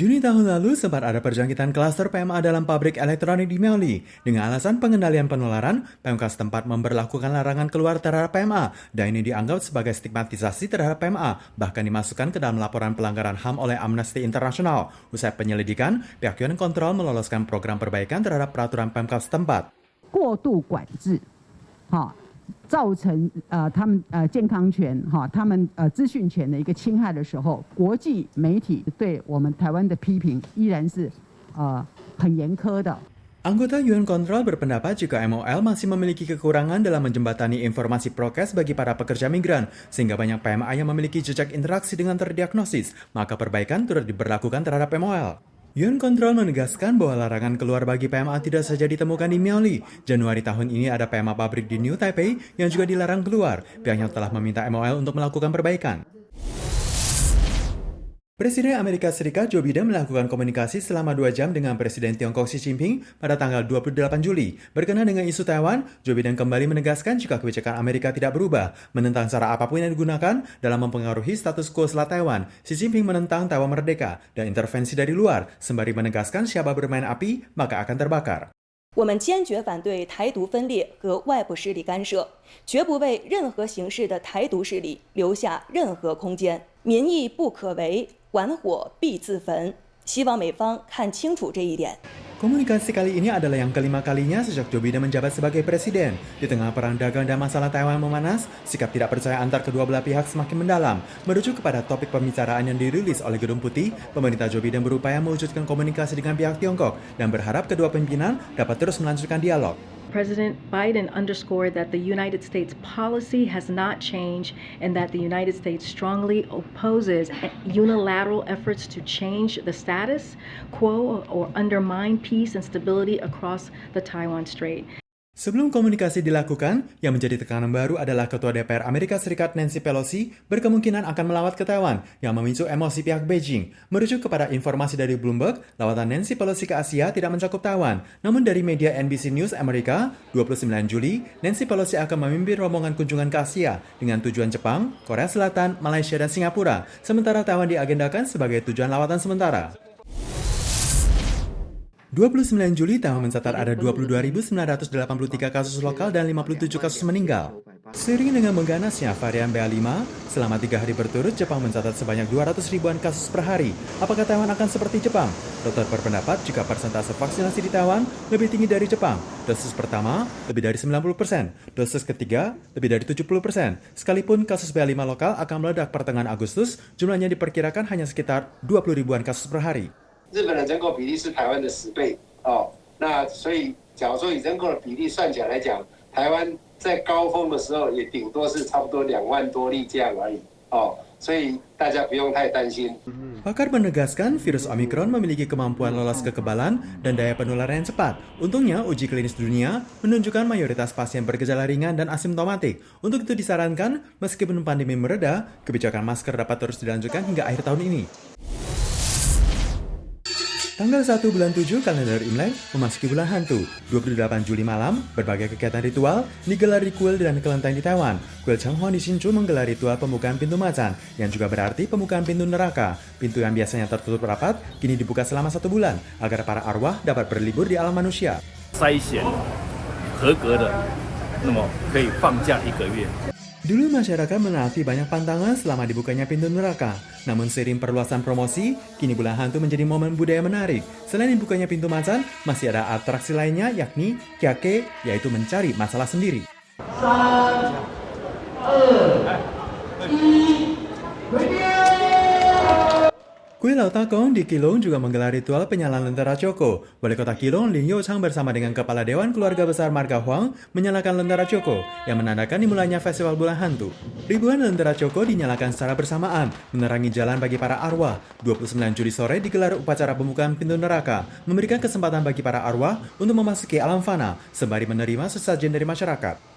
Juni tahun lalu sempat ada perjangkitan klaster PMA dalam pabrik elektronik di Miaoli. Dengan alasan pengendalian penularan, Pemkab setempat memberlakukan larangan keluar terhadap PMA, dan ini dianggap sebagai stigmatisasi terhadap PMA, bahkan dimasukkan ke dalam laporan pelanggaran HAM oleh Amnesty International. Usai penyelidikan, pihak Yuan Control meloloskan program perbaikan terhadap peraturan Pemkab setempat. 过度管制，造成他们健康权他们资讯权的一个侵害的时候，国际媒体对我们台湾的批评依然是很严苛的。 Anggota Yuan Control berpendapat jika MOL masih memiliki kekurangan dalam menjembatani informasi prokes bagi para pekerja migran, sehingga banyak PMA yang memiliki jejak interaksi dengan terdiagnosis, maka perbaikan turut diberlakukan terhadap MOL. Yuan Control menegaskan bahwa larangan keluar bagi PMA tidak saja ditemukan di Miaoli. Januari tahun ini ada PMA pabrik di New Taipei yang juga dilarang keluar. Pihaknya telah meminta MOL untuk melakukan perbaikan. Presiden Amerika Serikat Joe Biden melakukan komunikasi selama 2 jam dengan Presiden Tiongkok Xi Jinping pada tanggal 28 Juli. Berkenaan dengan isu Taiwan, Joe Biden kembali menegaskan jika kebijakan Amerika tidak berubah, menentang cara apapun yang digunakan dalam mempengaruhi status quo Selat Taiwan. Xi Jinping menentang Taiwan merdeka dan intervensi dari luar, sembari menegaskan siapa bermain api maka akan terbakar. 我们坚决反对台独分裂和外部势力干涉，绝不为任何形式的台独势力留下任何空间。民意不可违，玩火必自焚。希望美方看清楚这一点。 Komunikasi kali ini adalah yang kelima kalinya sejak Joe Biden menjabat sebagai presiden. Di tengah perang dagang dan masalah Taiwan memanas, sikap tidak percaya antar kedua belah pihak semakin mendalam. Merujuk kepada topik pembicaraan yang dirilis oleh Gedung Putih, pemerintah Joe Biden berupaya mewujudkan komunikasi dengan pihak Tiongkok dan berharap kedua pimpinan dapat terus melanjutkan dialog. President Biden underscored that the United States policy has not changed and that the United States strongly opposes unilateral efforts to change the status quo or undermine peace and stability across the Taiwan Strait. Sebelum komunikasi dilakukan, yang menjadi tekanan baru adalah Ketua DPR Amerika Serikat Nancy Pelosi berkemungkinan akan melawat ke Taiwan yang memicu emosi pihak Beijing. Merujuk kepada informasi dari Bloomberg, lawatan Nancy Pelosi ke Asia tidak mencakup Taiwan. Namun dari media NBC News Amerika, 29 Juli, Nancy Pelosi akan memimpin rombongan kunjungan ke Asia dengan tujuan Jepang, Korea Selatan, Malaysia, dan Singapura. Sementara Taiwan diagendakan sebagai tujuan lawatan sementara. 29 Juli Taiwan mencatat ada 22.983 kasus lokal dan 57 kasus meninggal. Seiring dengan mengganasnya varian BA5, selama 3 hari berturut Jepang mencatat sebanyak 200 ribuan kasus per hari. Apakah Taiwan akan seperti Jepang? Dokter berpendapat jika persentase vaksinasi di Taiwan lebih tinggi dari Jepang. Dosis pertama lebih dari 90%, dosis ketiga lebih dari 70%. Sekalipun kasus BA5 lokal akan meledak pertengahan Agustus, jumlahnya diperkirakan hanya sekitar 20 ribuan kasus per hari. 日本的人口比例是台湾的10倍那所以假如说以人口的比例算起来来讲，台湾在高峰的时候也顶多是差不多2万多例这样而已所以大家不用太担心。 Pakar menegaskan virus Omicron memiliki kemampuan lolos kekebalan dan daya penularan yang cepat. Untungnya, uji klinis dunia menunjukkan mayoritas pasien bergejala ringan dan asimptomatik. Untuk itu disarankan, meskipun pandemi mereda, kebijakan masker dapat terus dilanjutkan hingga akhir tahun ini. Tanggal 1 bulan 7 kalender Imlek memasuki bulan hantu. 28 Juli malam, berbagai kegiatan ritual digelar di kuil dan kelenteng di Taiwan. Kuil Changhuang di Hsinchu menggelar ritual pembukaan pintu macan, yang juga berarti pembukaan pintu neraka. Pintu yang biasanya tertutup rapat, kini dibuka selama 1 bulan, agar para arwah dapat berlibur di alam manusia. Dulu masyarakat menaati banyak pantangan selama dibukanya pintu neraka. Namun seiring perluasan promosi, kini bulan hantu menjadi momen budaya menarik. Selain dibukanya pintu macan, masih ada atraksi lainnya yakni kyake, yaitu mencari masalah sendiri. 3、2、1， Kuil Laotakong di Keelung juga menggelar ritual penyalaan lentera Choco. Wali kota Keelung, Lin Youchang bersama dengan Kepala Dewan Keluarga Besar Marga Huang menyalakan lentera Choco yang menandakan dimulainya festival bulan hantu. Ribuan lentera Choco dinyalakan secara bersamaan, menerangi jalan bagi para arwah. 29 Juli sore digelar upacara pembukaan pintu neraka, memberikan kesempatan bagi para arwah untuk memasuki alam fana, sembari menerima sesajen dari masyarakat.